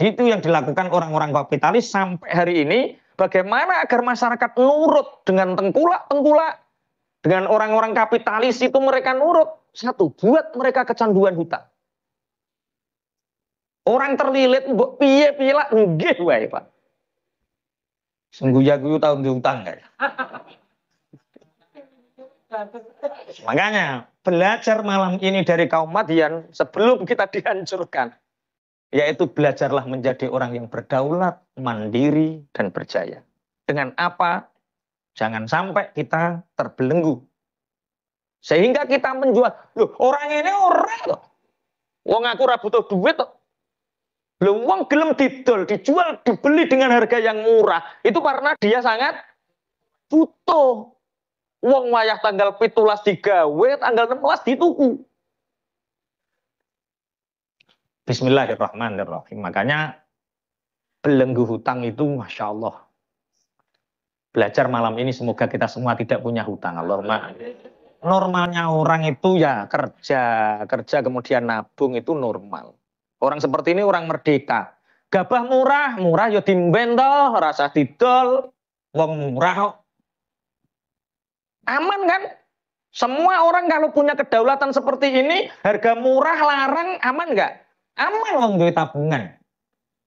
Jadi itu yang dilakukan orang-orang kapitalis sampai hari ini. Bagaimana agar masyarakat nurut dengan tengkulak-tengkulak, dengan orang-orang kapitalis itu mereka nurut. Satu, buat mereka kecanduan hutang. Orang terlilit, mbok piye-piye lah, nggih wae, Pak. Sungguh ya gue tahun diutang kan. Makanya belajar malam ini dari kaum Madian sebelum kita dihancurkan. Yaitu belajarlah menjadi orang yang berdaulat, mandiri, dan berjaya. Dengan apa? Jangan sampai kita terbelenggu. Sehingga kita menjual. Loh, orang ini orang loh. Wong aku ora butuh duit loh. Loh, wong gelem didol, dijual, dibeli dengan harga yang murah. Itu karena dia sangat butuh. Wong wayah tanggal 17 digawe, tanggal 16 dituku. Bismillahirrahmanirrahim. Makanya belenggu hutang itu Masya Allah. Belajar malam ini semoga kita semua tidak punya hutang. Allahumma. Normalnya orang itu ya kerja kemudian nabung itu normal. Orang seperti ini orang merdeka. Gabah murah ya dimben toh, rasa didol, wong murah. Aman kan? Semua orang kalau punya kedaulatan seperti ini, harga murah larang, aman nggak? Aman wong duwe tabungan.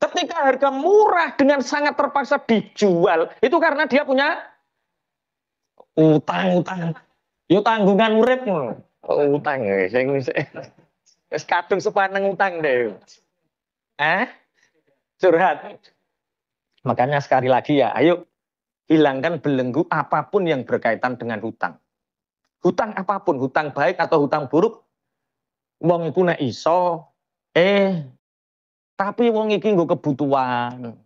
Ketika harga murah dengan sangat terpaksa dijual, itu karena dia punya utang. Yo tanggungan urip ngono. Utang sing wis kadung sepaneng utang deh. Curhat. Makanya sekali lagi ya, ayo hilangkan belenggu apapun yang berkaitan dengan hutang. Hutang apapun, hutang baik atau hutang buruk, wong iku nek iso tapi wong iki nggo kebutuhan.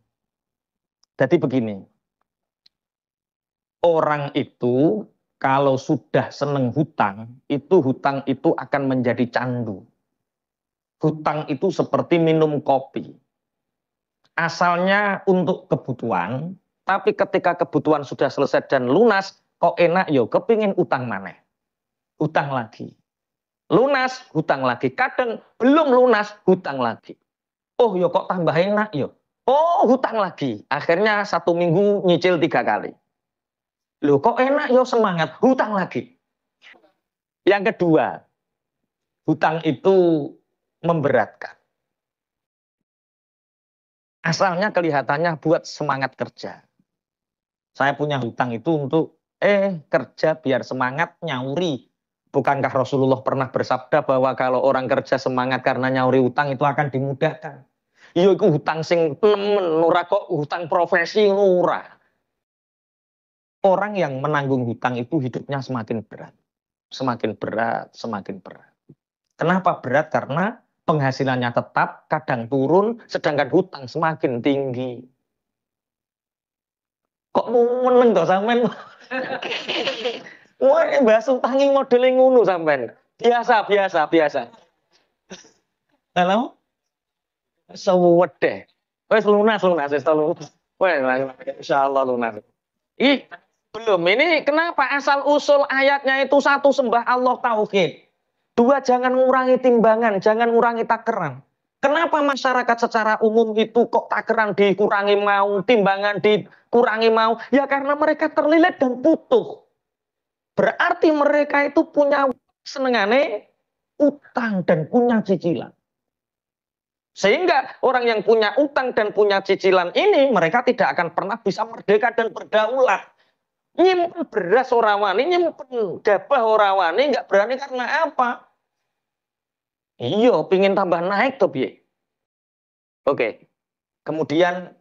Jadi begini. Orang itu kalau sudah seneng hutang itu akan menjadi candu. Hutang itu seperti minum kopi. Asalnya untuk kebutuhan, tapi ketika kebutuhan sudah selesai dan lunas, kok enak yo kepingin utang maneh. Hutang lagi. Lunas, hutang lagi. Kadang belum lunas, hutang lagi. Oh yo kok tambah enak yo. Oh hutang lagi. Akhirnya 1 minggu nyicil 3 kali. Loh kok enak yo semangat, hutang lagi. Yang kedua, hutang itu memberatkan. Asalnya kelihatannya buat semangat kerja. Saya punya hutang itu untuk kerja biar semangat nyauri. Bukankah Rasulullah pernah bersabda bahwa kalau orang kerja semangat karena nyauri hutang itu akan dimudahkan. Iya itu hutang sing temen, ora kok hutang profesi ora. Orang yang menanggung hutang itu hidupnya semakin berat. Semakin berat, semakin berat. Kenapa berat? Karena penghasilannya tetap, kadang turun, sedangkan hutang semakin tinggi. Kok meneng toh sampean? Wah, bahas utangin modelnya ngono sampean. Biasa. Halo? Sewet deh. Wes lunas wes lunas. Wes insyaallah lunas. Belum. Ini kenapa asal usul ayatnya itu satu sembah Allah tauhid. 2 jangan ngurangi timbangan, jangan ngurangi takeran. Kenapa masyarakat secara umum itu kok takeran dikurangi mau, timbangan dikurangi mau? Ya karena mereka terlilit dan butuh. Berarti mereka itu punya senengane utang dan punya cicilan. Sehingga orang yang punya utang dan punya cicilan ini mereka tidak akan pernah bisa merdeka dan berdaulat. Nyimpen beras ora wani, nyimpen gabah ora wani, nggak berani karena apa? Iya, pingin tambah naik tuh piye. Oke. Kemudian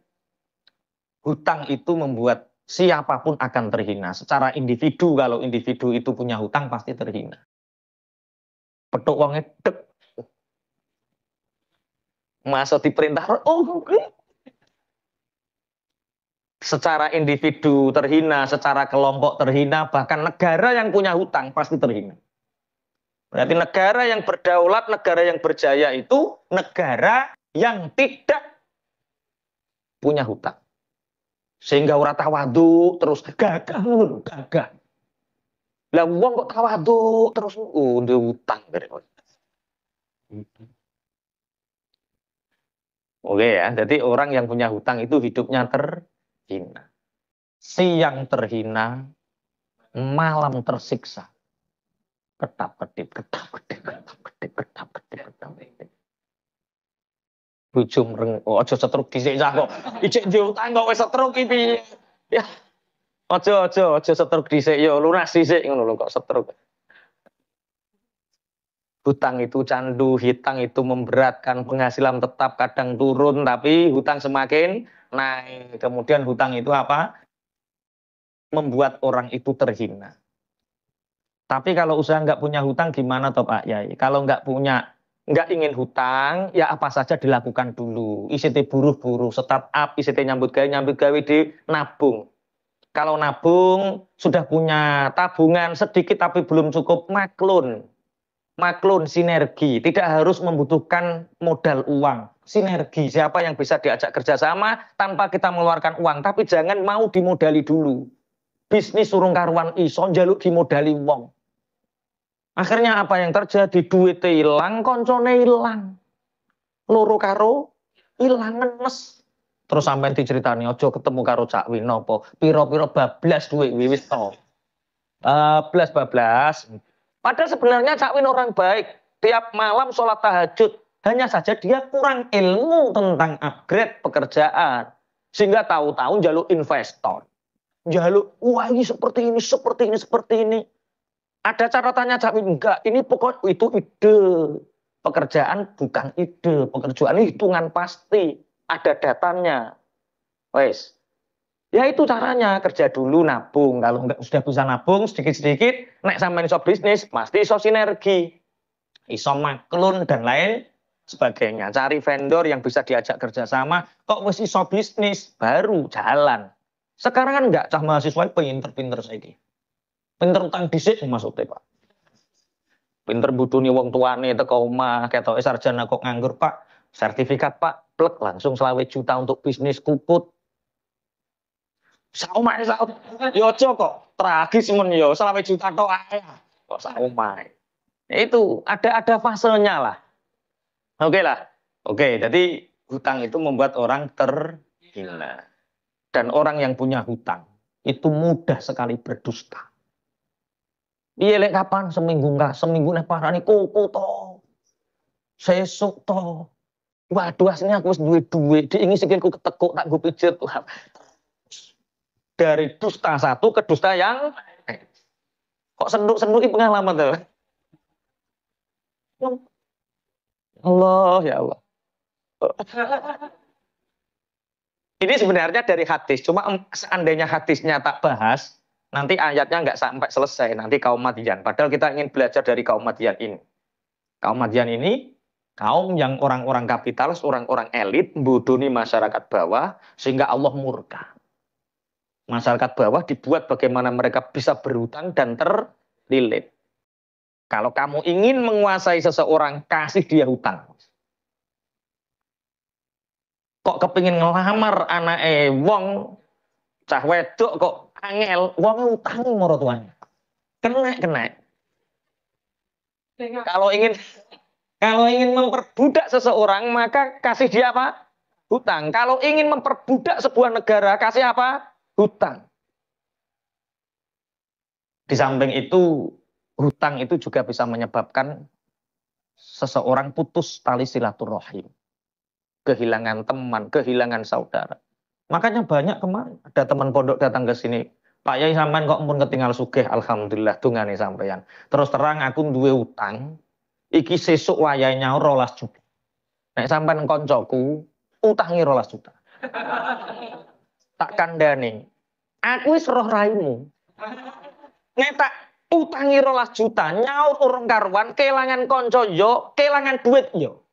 hutang itu membuat siapapun akan terhina. Secara individu, kalau individu itu punya hutang pasti terhina. Petuk wonge dek. Masa diperintah, secara individu terhina, secara kelompok terhina, bahkan negara yang punya hutang pasti terhina. Berarti negara yang berdaulat, negara yang berjaya itu negara yang tidak punya hutang. Sehingga ora tawadu terus gagah. Lah wong kok tawadu terus ndek hutang. Oke ya, jadi orang yang punya hutang itu hidupnya terhina. Siang terhina, malam tersiksa. Ketap-ketip, ketap-ketip, ketap-ketip, ketap-ketip, ketap-ketip. Bojo mreng, oh, aja setruk dhisik cah kok. Ijik diutang kok wis setruk iki piye? Ya, aja setruk dhisik ya lunas dhisik ngono lho kok setruk. Hutang itu candu, hutang itu memberatkan, penghasilan tetap kadang turun, tapi hutang semakin naik. Kemudian hutang itu apa? Membuat orang itu terhina. Tapi kalau usaha nggak punya hutang gimana toh Pak Yai? Kalau nggak ingin hutang, ya apa saja dilakukan dulu. ICT buruh-buruh, startup, ICT nyambut gawe di nabung. Kalau nabung sudah punya tabungan sedikit tapi belum cukup, maklun. Maklun sinergi, tidak harus membutuhkan modal uang. Sinergi, siapa yang bisa diajak kerjasama tanpa kita mengeluarkan uang, tapi jangan mau dimodali dulu. Bisnis surung karuan iso njaluk dimodali wong. Akhirnya apa yang terjadi? Duit hilang, koncone hilang. Loro karo hilang ngenes. Terus sampai diceritani ojo ketemu karo Cak Win apa piro-piro bablas duit wis to. Bablas. Padahal sebenarnya Cak Win orang baik. Tiap malam sholat tahajud. Hanya saja dia kurang ilmu tentang upgrade pekerjaan. Sehingga tahu-tahu jaluk investor. Jaluk, wah ini seperti ini, seperti ini, seperti ini. Ada catatannya Cak Win, enggak. Ini pokok itu ide. Pekerjaan bukan ide. Pekerjaan hitungan pasti. Ada datanya. Wes. Ya itu caranya, kerja dulu nabung. Kalau nggak sudah bisa nabung sedikit-sedikit, naik sampai iso bisnis, pasti iso sinergi, iso maklun dan lain sebagainya. Cari vendor yang bisa diajak kerjasama, kok wis iso bisnis, baru jalan. Sekarang kan nggak, cah mahasiswa pinter-pinter saiki. Pinter utang dhisik maksudnya Pak. Pinter buduni wong tuane teko omah, ketoke sarjana kok nganggur Pak. Sertifikat Pak, plek langsung 20 juta untuk bisnis kuput. Saumai saut. Yo kok tragis men yo 20 juta tok ae. Kok saumai. Itu ada fasenya lah. Oke lah. Oke, jadi hutang itu membuat orang terhina. Dan orang yang punya hutang itu mudah sekali berdusta. Iya lek kapan seminggu nek parani koko to. Sesuk to. Waduh aslinya aku wis duwe duit, diingi sikilku ketekuk tak gue pijet tuh. Dari dusta satu ke dusta yang kok senduk-senduk pengalaman tuh. Allah ya Allah. Ini sebenarnya dari hadis, cuma seandainya hadisnya tak bahas, nanti ayatnya nggak sampai selesai, nanti kaum Madian. Padahal kita ingin belajar dari kaum Madian ini. Kaum Madian ini, kaum yang orang-orang kapitalis, orang-orang elit, bodoni masyarakat bawah, sehingga Allah murka. Masyarakat bawah dibuat bagaimana mereka bisa berhutang dan terlilit. Kalau kamu ingin menguasai seseorang, kasih dia hutang. Kok kepingin ngelamar anak wong cah wedok kok angel, wong utangi moro tuane. Kena. Kalau ingin memperbudak seseorang, maka kasih dia apa? Hutang. Kalau ingin memperbudak sebuah negara, kasih apa? Hutang. Di samping itu, hutang itu juga bisa menyebabkan seseorang putus tali silaturahim. Kehilangan teman, kehilangan saudara. Makanya banyak kemarin ada teman pondok datang ke sini. Pak Yai sampean kok pun ketinggal sugih, alhamdulillah dungane sampean. Terus terang aku duwe utang, iki sesuk wayahe nyaur 12 juta. Nek sampean koncoku utangi 12 juta. Tak kandhani. Aku wis roh raimu. Nek tak utangi 12 juta, nyaur urung karuan, kelangan konco yo, kelangan duit yo.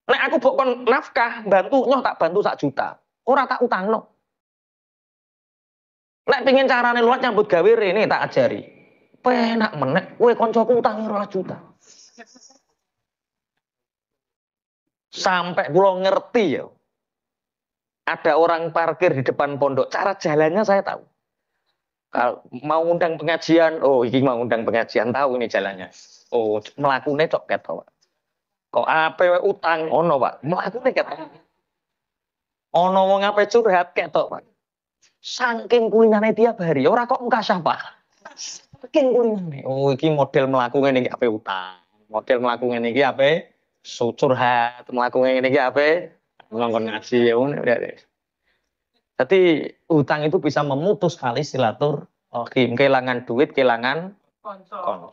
Nek aku bokon nafkah, bantu nyoh tak bantu 1 juta. Ora tak utangno. Nek pengin carane luwat nyambut gawe rene tak ajari. Penak menek kowe koncoku utangi 12 juta. Sampai kula ngerti ya. Ada orang parkir di depan pondok, cara jalannya saya tahu. Kalau mau undang pengajian, oh ini mau undang pengajian, tahu ini jalannya. Oh, melakukannya cok ketok. Kok ape utang ono, Pak. Mlakune ketok. Ono wong ape curhat ketok, Pak. Saking kulinane tiap hari, ora kok muka siapa. Saking kulinane. Oh, iki model mlaku ngene iki ape utang. Model mlaku ngene iki ape curhat, mlaku ngene iki ape ngongkon ngaji ya ngono. Jadi utang itu bisa memutus tali silaturahim, kehilangan duit, kehilangan konco.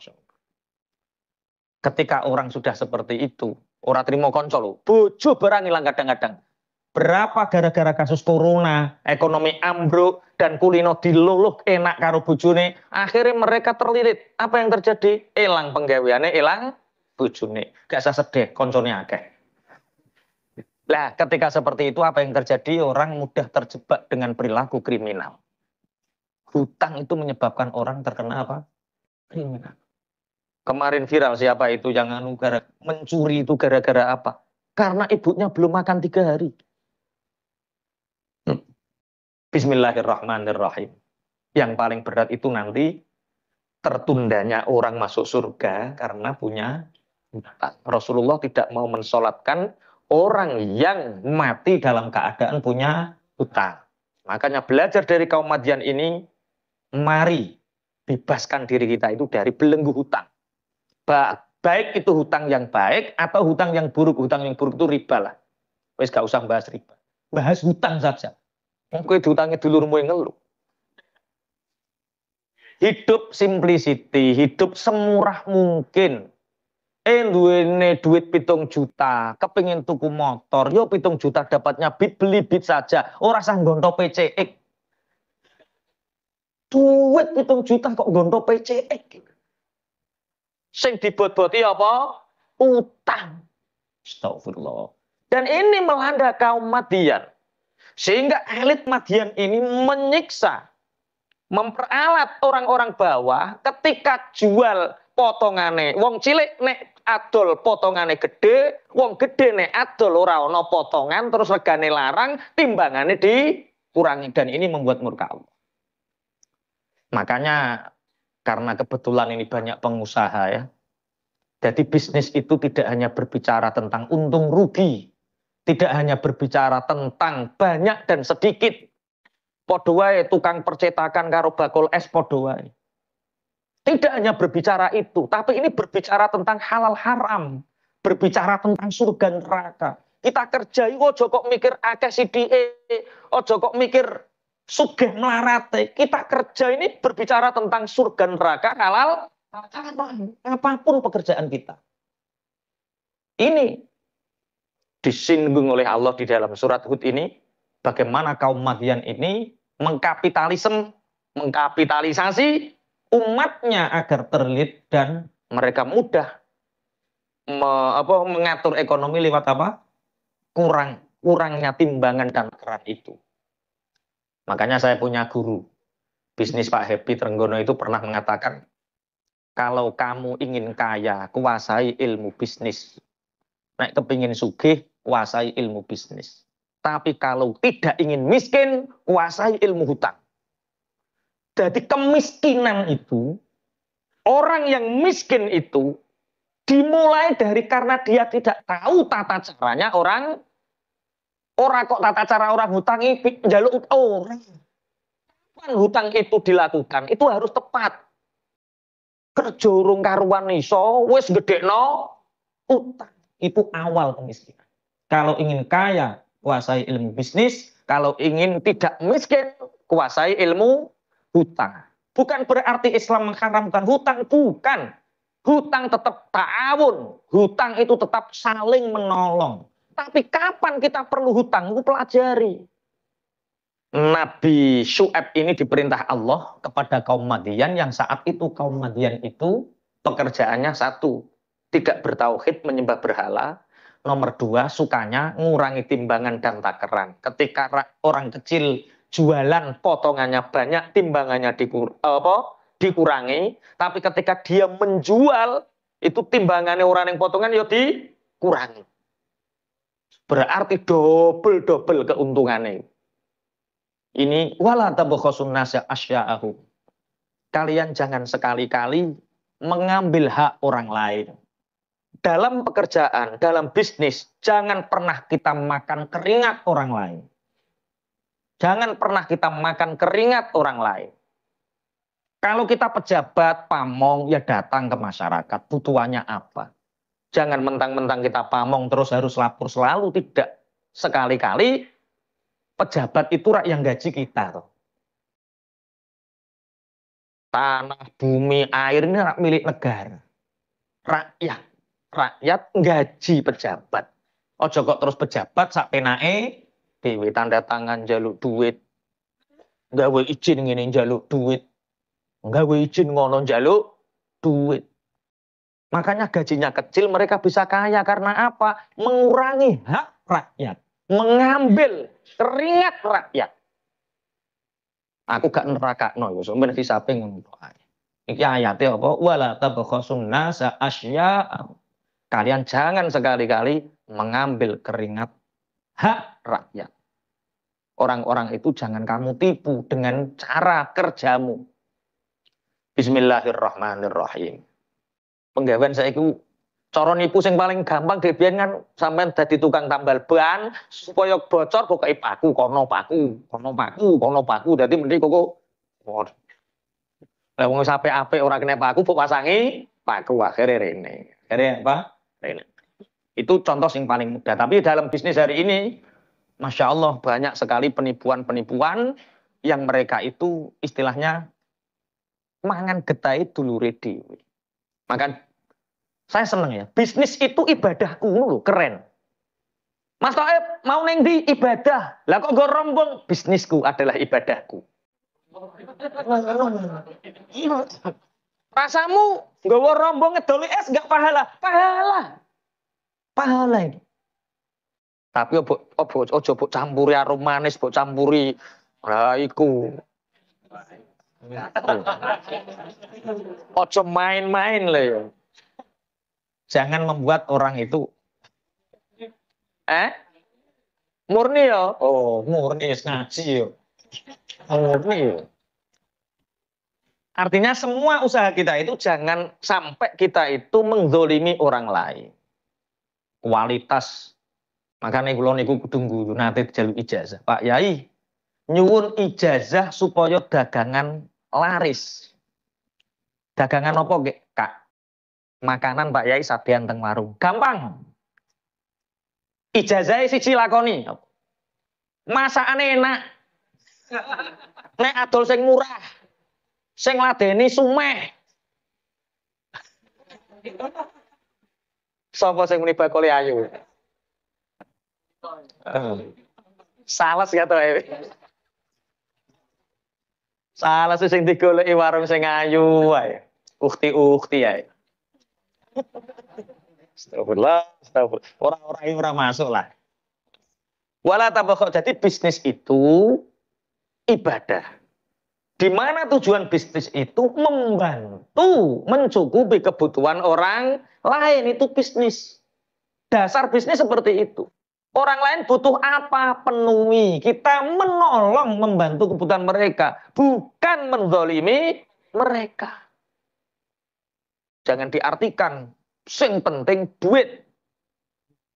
Ketika orang sudah seperti itu, orang terima konco lho, bojo barang hilang kadang-kadang. Berapa gara-gara kasus corona, ekonomi ambruk, dan kulino diluluh enak karo bojone, akhirnya mereka terlilit. Apa yang terjadi? Hilang penggaweane, hilang bojone. Gak usah sedih, koncone akeh. Nah, ketika seperti itu apa yang terjadi? Orang mudah terjebak dengan perilaku kriminal. Hutang itu menyebabkan orang terkena apa? Kriminal. Kemarin viral siapa itu yang mencuri itu gara-gara apa? Karena ibunya belum makan 3 hari. Bismillahirrahmanirrahim. Yang paling berat itu nanti tertundanya orang masuk surga karena punya hutang. Rasulullah tidak mau mensolatkan orang yang mati dalam keadaan punya hutang. Makanya belajar dari kaum Madian ini, mari bebaskan diri kita itu dari belenggu hutang. Baik itu hutang yang baik atau hutang yang buruk. Hutang yang buruk itu riba lah. Wes gak usah bahas riba. Bahas hutang saja. Kowe diutangi dulurmu yang ngeluh. Hidup simplicity, hidup semurah mungkin. Duwene duit 7 juta, kepingin tuku motor, yo 7 juta dapatnya beli bit saja, ora sah nggonto PCX. Duit 7 juta kok nggonto PCX. Sing dibot-boti apa? Utang. Astagfirullah. Dan ini melanda kaum Madian. Sehingga elit Madian ini menyiksa, memperalat orang-orang bawah ketika jual potongane. Wong cilik nek adol potongane gede, wong gede nek adol ora ana potongan, terus regane larang, timbangane dikurangi, dan ini membuat murka Allah. Makanya karena kebetulan ini banyak pengusaha ya. Jadi bisnis itu tidak hanya berbicara tentang untung rugi, tidak hanya berbicara tentang banyak dan sedikit. Padha wae tukang percetakan karo bakul es padha wae. Tidak hanya berbicara itu, tapi ini berbicara tentang halal haram, berbicara tentang surga neraka. Kita kerja ojo kok mikir akeh sidike, ojo kok mikir sugih melarate. Kita kerja ini berbicara tentang surga neraka, halal haram, apapun pekerjaan kita. Ini disinggung oleh Allah di dalam surat Hud ini, bagaimana kaum Madian ini mengkapitalisasi umatnya agar terlilit dan mereka mudah mengatur ekonomi lewat apa? Kurangnya timbangan dan keran itu. Makanya saya punya guru bisnis Pak Happy Trenggono itu pernah mengatakan, kalau kamu ingin kaya, kuasai ilmu bisnis. Nek kepingin sugih, kuasai ilmu bisnis. Tapi kalau tidak ingin miskin, kuasai ilmu hutang. Jadi kemiskinan itu, orang yang miskin itu dimulai dari karena dia tidak tahu tata caranya orang kok tata cara orang hutang ini njaluk orang. Kapan hutang itu dilakukan? Itu harus tepat. Kerja urung karuan iso, wis gedekno utang. Itu awal kemiskinan. Kalau ingin kaya, kuasai ilmu bisnis. Kalau ingin tidak miskin, kuasai ilmu hutang. Bukan berarti Islam mengharamkan hutang, bukan. Hutang tetap ta'awun. Hutang itu tetap saling menolong. Tapi kapan kita perlu hutang? Itu pelajari. Nabi Syu'aib ini diperintah Allah kepada kaum Madian yang saat itu kaum Madian itu pekerjaannya satu, tidak bertauhid, menyembah berhala. Nomor 2, sukanya ngurangi timbangan dan takaran. Ketika orang kecil jualan potongannya banyak, timbangannya dikurangi. Tapi ketika dia menjual, itu timbangannya orang yang potongan ya dikurangi. Berarti double keuntungannya. Ini wala tabakhasun nasa asya'ahum. Kalian jangan sekali-kali mengambil hak orang lain. dalam pekerjaan, dalam bisnis, jangan pernah kita makan keringat orang lain. Jangan pernah kita makan keringat orang lain. Kalau kita pejabat, pamong, ya datang ke masyarakat. Butuhannya apa? Jangan mentang-mentang kita pamong terus harus lapor selalu. Tidak. Sekali-kali pejabat itu rakyat yang gaji kita. Toh. Tanah, bumi, air ini milik negara. Rakyat. Rakyat gaji pejabat. Ojo kok terus pejabat sak penake dewe tanda tangan jaluk duit. Gawe izin ngene jaluk duit. Gawe izin ngono jaluk duit. Makanya gajinya kecil, mereka bisa kaya karena apa? Mengurangi hak rakyat, mengambil keringat rakyat. Aku gak nerakakno yo, sampeyan disape ngono ae. Iki ayate apa? Wala tabkhasun nasa asya. Kalian jangan sekali-kali mengambil keringat hak rakyat. Orang-orang itu jangan kamu tipu dengan cara kerjamu. Bismillahirrahmanirrahim. Penggawean saiki cara nipu sing paling gampang debian kan sampean dadi tukang tambal ban supaya bocor kok kei paku kono paku, kono paku, kono paku. Dadi mending kok lah wong sampe apik ora kena paku kok pasangi paku akhirnya rene. Akhirnya apa? Rene. Itu contoh yang paling mudah. Tapi dalam bisnis hari ini, Masya Allah banyak sekali penipuan-penipuan yang mereka itu istilahnya mangan getai dulure dhewe. Makan saya seneng ya. Bisnis itu ibadahku loh, keren. Mas Taib mau neng di ibadah. Lah kok gue rombong? Bisnisku adalah ibadahku. Rasamu gue rombong ngedoli es gak pahala? Pahala. Pahala ini. Tapi ojo bok campuri arum manis, bok campuri iku. Ojo main-main lah ya. Jangan membuat orang itu murni ya. Oh, murni ngaji ya. Murni ya. Artinya semua usaha kita itu jangan sampai kita itu menzolimi orang lain. Kualitas. Makanya kula niku kudu ngguyu nate jaluk ijazah. Pak Yai, nyuwun ijazah supaya dagangan laris. Dagangan apa nggih, Kak? Makanan Pak Yai sadean teng warung. Gampang. Ijazah siji lakoni. Masakane enak. Nek adol sing murah. Sing ladeni sumeh. Sapa sing muni bakule ayu? Sales ya to. Sales sing digoleki warung sing ayu wae. Ukti-ukti ae. Astagfirullah, astagfirullah. Orang-orang ora masuk lah. Wala tabakho. Jadi bisnis itu ibadah. Di mana tujuan bisnis itu membantu mencukupi kebutuhan orang lain, itu bisnis. Dasar bisnis seperti itu. Orang lain butuh apa? Penuhi. Kita menolong membantu kebutuhan mereka, bukan menzalimi mereka. Jangan diartikan sing penting duit.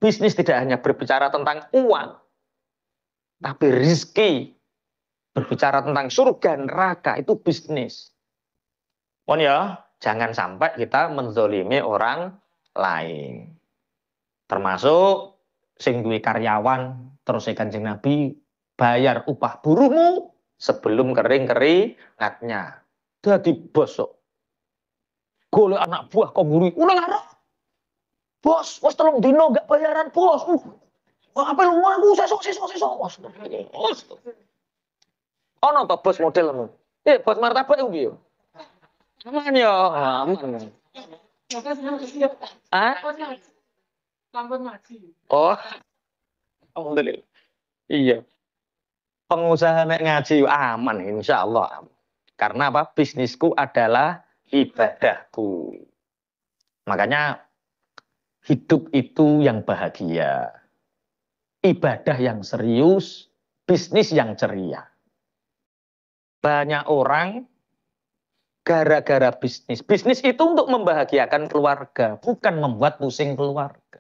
Bisnis tidak hanya berbicara tentang uang, tapi rizki. Berbicara tentang surga neraka itu bisnis. Pon ya, jangan sampai kita menzolimi orang lain. Termasuk sing duwe karyawan terus Kanjeng Nabi bayar upah buruhmu sebelum kering keringatnya. Dadi bosok. Golek anak buah kok nguri. Ulah lara. Bos, wis 3 dino gak bayaran, bos. Apa lu aku sesok. Ono to bos modelmu. Bos martabak iku piye? Aman ya, aman. Lampun ngaji. Oh, alhamdulillah. Iya. Pengusaha nek ngaji aman insyaallah. Karena apa? Bisnisku adalah ibadahku. Makanya hidup itu yang bahagia. Ibadah yang serius, bisnis yang ceria. Banyak orang gara-gara bisnis. Bisnis itu untuk membahagiakan keluarga, bukan membuat pusing keluarga.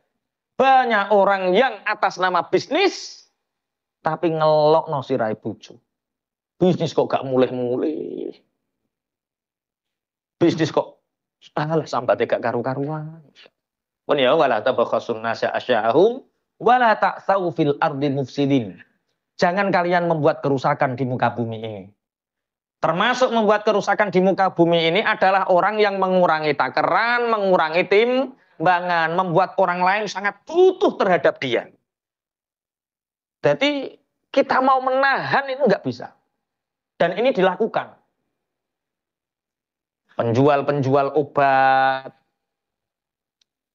Banyak orang yang atas nama bisnis, tapi ngelok no sirai bojo. Bisnis kok gak mulih-mulih. Bisnis kok alah sampai gak karu-karuan. Pun ya wala tabakhasun nasa asya'ahum wala ta'tsaw fil ardi mufsidin. Jangan kalian membuat kerusakan di muka bumi ini. Termasuk membuat kerusakan di muka bumi ini adalah orang yang mengurangi takaran, mengurangi timbangan, membuat orang lain sangat butuh terhadap dia. Jadi kita mau menahan itu nggak bisa. Dan ini dilakukan. Penjual-penjual obat,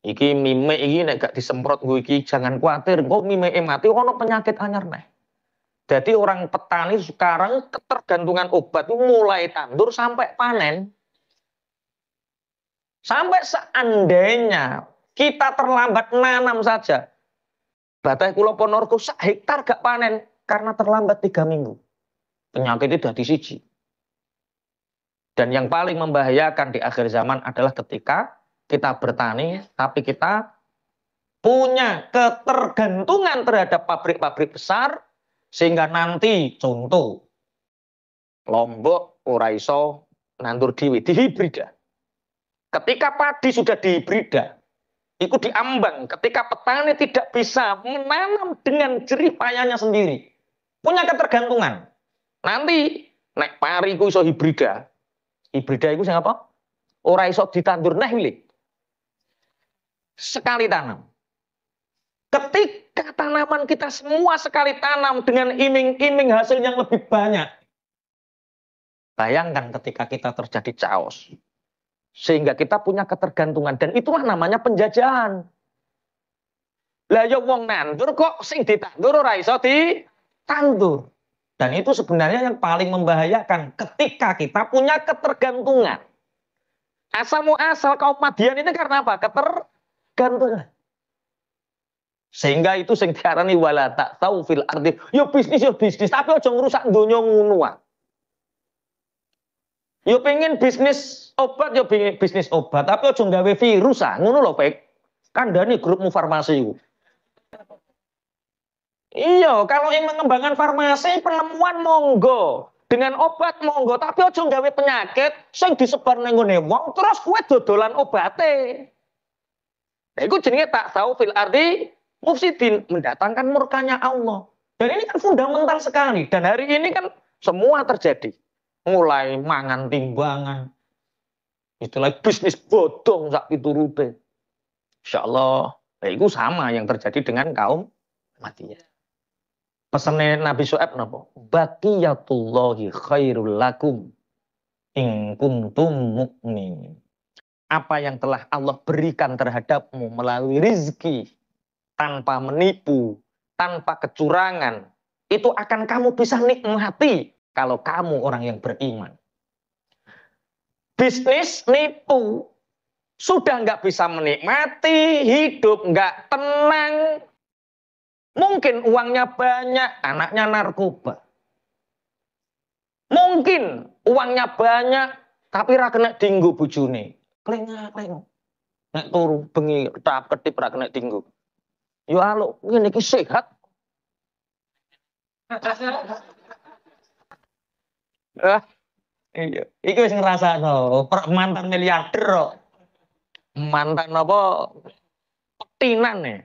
iki mime iki nek gak disemprot gue iki jangan khawatir, kok mime mati ono penyakit anyar neh. Jadi orang petani sekarang ketergantungan obat itu mulai tandur sampai panen. Sampai seandainya kita terlambat nanam saja, Batai Kulo Ponorogo sak hektar gak panen karena terlambat 3 minggu. Penyakitnya dadi siji. Dan yang paling membahayakan di akhir zaman adalah ketika kita bertani, tapi kita punya ketergantungan terhadap pabrik-pabrik besar, sehingga nanti contoh Lombok ora iso nandur dhewe dihibrida. Ketika padi sudah dihibrida, itu diambang. Ketika petani tidak bisa menanam dengan jerih payahnya sendiri, punya ketergantungan. Nanti nek pari ku iso hibrida. Hibrida itu apa? Ora iso ditandur neh milih. Sekali tanam. Ketika tanaman kita semua sekali tanam dengan iming-iming hasil yang lebih banyak. Bayangkan ketika kita terjadi chaos. Sehingga kita punya ketergantungan. Dan itulah namanya penjajahan. Lah ya wong nandur kok sing ditandur ora iso ditandur. Dan itu sebenarnya yang paling membahayakan ketika kita punya ketergantungan. Asal muasal kaum Madian ini karena apa? Ketergantungan. Sehingga itu sing diarani wala ta'tsaw fil ardi. Yo bisnis, tapi aja ngrusak donya ngono wae. Yo pengen bisnis obat, yo pengen bisnis obat, tapi aja gawe virus ah, ngono lho, Pak. Kandhane grupmu farmasi iku. Iya, kalau yang mengembangkan farmasi penemuan monggo, dengan obat monggo, tapi aja gawe penyakit sing disebar ning ngene wong terus kowe dodolan obate. Nah, iku jenenge ta'tsaw fil ardi mufsidin, mendatangkan murkanya Allah. Dan ini kan fundamental sekali. Dan hari ini kan semua terjadi. Mulai mangan timbangan. Istilah bisnis bodong sak piturute. Insyaallah, itu sama yang terjadi dengan kaum Madiyah. Pesannya Nabi Syuaib napa? Baqiyatullahi khairul lakum in kuntum mu'minin. Apa yang telah Allah berikan terhadapmu melalui rizki, tanpa menipu, tanpa kecurangan, itu akan kamu bisa nikmati kalau kamu orang yang beriman. Bisnis nipu, sudah nggak bisa menikmati, hidup nggak tenang. Mungkin uangnya banyak, anaknya narkoba. Mungkin uangnya banyak, tapi ra kena dinggo bojone. Klengak-klengok. Nek turu bengi tak ketip ra kena dinggo. Yo alo, ngene iki sehat. Iya, iki wis ngrasakno, mantan miliarder kok. Mantan apa? Petinan nih.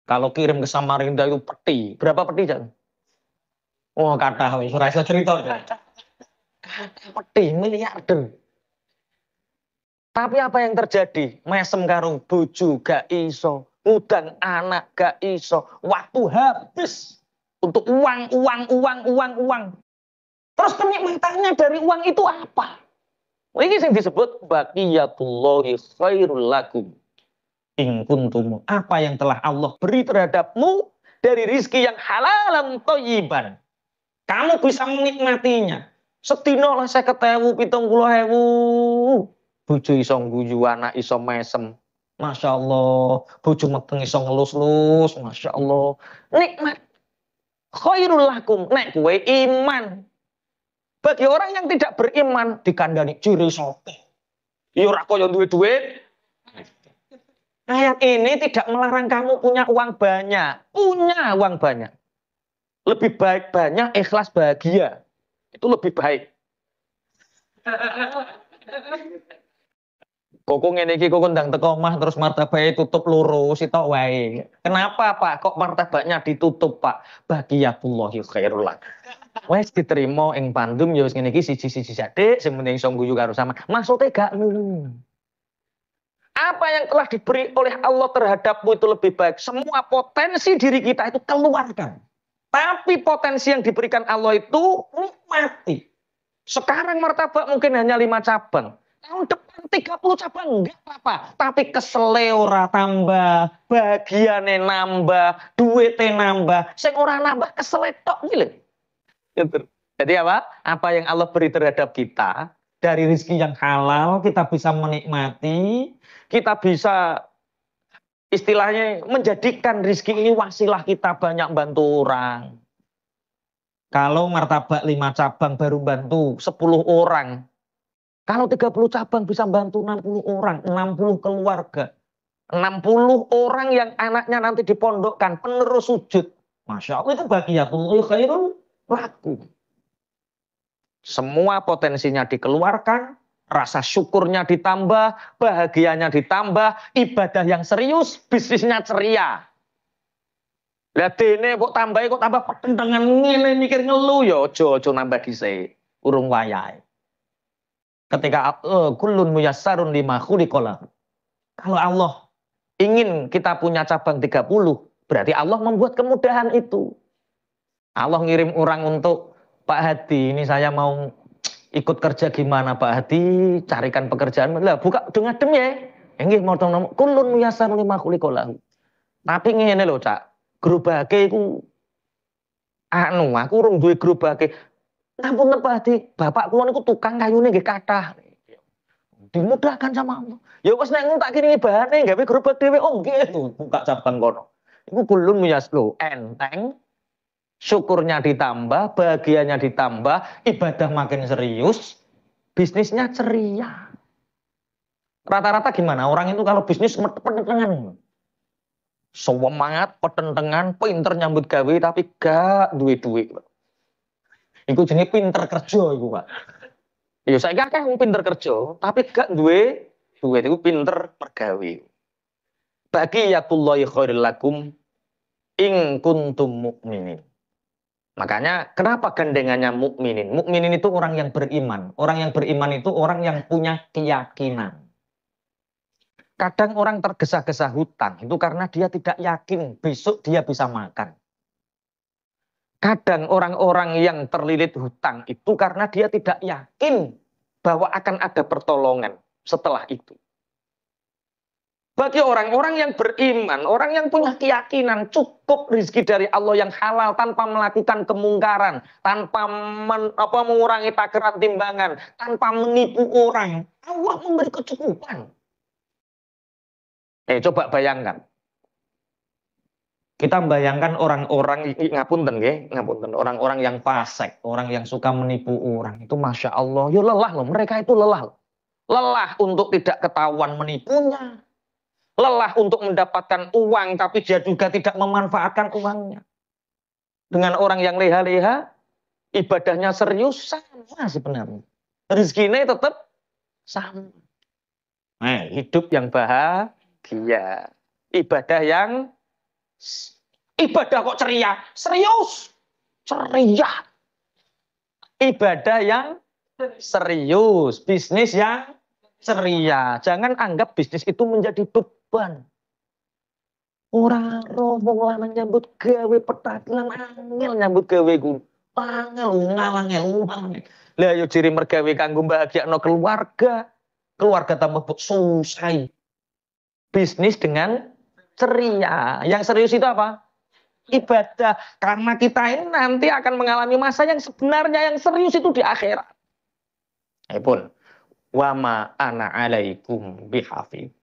Kalau kirim ke Samarinda itu peti. Berapa peti, Jan? Oh, kata wis ora iso cerita. Peti miliarder. Tapi apa yang terjadi? Mesem karo bojo gak iso, ngudang anak gak iso, waktu habis untuk uang. Terus kenikmatannya dari uang itu apa? Ini yang disebut baqiyatullahi khairul lakum. In kuntum, apa yang telah Allah beri terhadapmu dari rizki yang halalan thayyiban. Kamu bisa menikmatinya. Sedina lah 50.000, 70.000. Bojo iso ngguyu, anak iso mesem. Masya Allah. Bojo meteng iso ngelus-lus. Masya Allah. Nikmat. Khairul lakum. Nek kowe iman. Bagi orang yang tidak beriman dikandani ciri sapa. Ya ora kaya duwe duit. Ayat ini tidak melarang kamu punya uang banyak. Punya uang banyak. Lebih baik banyak ikhlas bahagia. Itu lebih baik. Kok ngene iki kok ndang teko omah terus martabake tutup loro sitok wae. Kenapa, Pak? Kok martabaknya ditutup, Pak? Bagiyakullahi khairul lak. Wes diterima ing pandum ya wis ngene iki siji-siji sithik sing penting iso guyu karo sama. Maksude gak ngono. Apa yang telah diberi oleh Allah terhadapmu itu lebih baik. Semua potensi diri kita itu keluarkan. Tapi potensi yang diberikan Allah itu nikmati. Sekarang martabak mungkin hanya 5 cabang. Tahun depan 30 cabang enggak apa-apa. Tapi kesele ora tambah, bagiane nambah, duite nambah. Sing ora nambah kesele tok iki lho. Jadi apa? Apa yang Allah beri terhadap kita dari rezeki yang halal kita bisa menikmati, kita bisa istilahnya menjadikan rezeki ini wasilah kita banyak bantu orang. Kalau martabak 5 cabang baru bantu 10 orang. Kalau 30 cabang bisa bantu 60 orang, 60 keluarga. 60 orang yang anaknya nanti dipondokkan, penerus sujud. Masya Allah itu bagiyatul khairul lakum. Semua potensinya dikeluarkan, rasa syukurnya ditambah, bahagianya ditambah, ibadah yang serius, bisnisnya ceria. Lah dene kok tambah pertentangan ngene mikir ngelu ya aja nambah dhisik, urung wayahe. Ketika kullun muyassarun lima khuliqalah. Kalau Allah ingin kita punya cabang 30, berarti Allah membuat kemudahan itu. Allah ngirim orang untuk Pak Hadi, ini saya mau ikut kerja gimana Pak Hadi, carikan pekerjaan. Lah buka dengan dem ya. Nggih mau nomor kullun muyassarun lima khuliqalah. Tapi ngene lho, Cak. Gerobake iku aku urung duwe gerobake. Ngapunten Pak Hadi, bapak kula niku tukang kayune nggih kathah. Dimudahkan sama Allah. Ya wis nek tak kiringi bahane gawe gerobak dhewe nggih buka cabang kono. Iku kulun muyaslu enteng. Syukurnya ditambah, bahagianya ditambah, ibadah makin serius, bisnisnya ceria. Rata-rata gimana? Orang itu kalau bisnis pertentangan. Semangat, pertentangan, pinter nyambut gawe tapi gak duwe-duwe. Iku jenenge pinter kerja iku, Pak. Ya saya akeh wong pinter kerja, tapi gak duwe duit iku pinter pergawe. Baqiyatullahi khairul lakum in kuntum mukminin. Makanya kenapa gandengannya mukminin? Mukminin itu orang yang beriman. Orang yang beriman itu orang yang punya keyakinan. Kadang orang tergesa-gesa hutang itu karena dia tidak yakin besok dia bisa makan. Kadang orang-orang yang terlilit hutang itu karena dia tidak yakin bahwa akan ada pertolongan setelah itu. Bagi orang-orang yang beriman, orang yang punya keyakinan cukup rezeki dari Allah yang halal tanpa melakukan kemungkaran, tanpa mengurangi takaran timbangan, tanpa menipu orang, Allah memberi kecukupan. Coba bayangkan. Kita bayangkan orang-orang ngapunten nggih, ngapunten, orang-orang yang fasik, orang yang suka menipu orang itu Masya Allah, ya lelah loh, mereka itu lelah. Lelah untuk tidak ketahuan menipunya. Lelah untuk mendapatkan uang tapi dia juga tidak memanfaatkan uangnya. Dengan orang yang leha-leha, ibadahnya serius sama sebenarnya. Rezekinya tetap sama. Hidup yang bahagia. Ibadah kok ceria? Serius. Ceria. Ibadah yang serius. Bisnis yang ceria. Jangan anggap bisnis itu menjadi beban. Orang rombong lah nyambut gawe petakilan angel nyambut gawe ku. Angel. Lah yo ciri mergawe kanggo bahagiakno keluarga. Keluarga tambah susah. Bisnis dengan ceria. Yang serius itu apa? Ibadah. Karena kita ini nanti akan mengalami masa yang sebenarnya yang serius itu di akhirat. Pun. Wa ma ana alaikum bihafiz.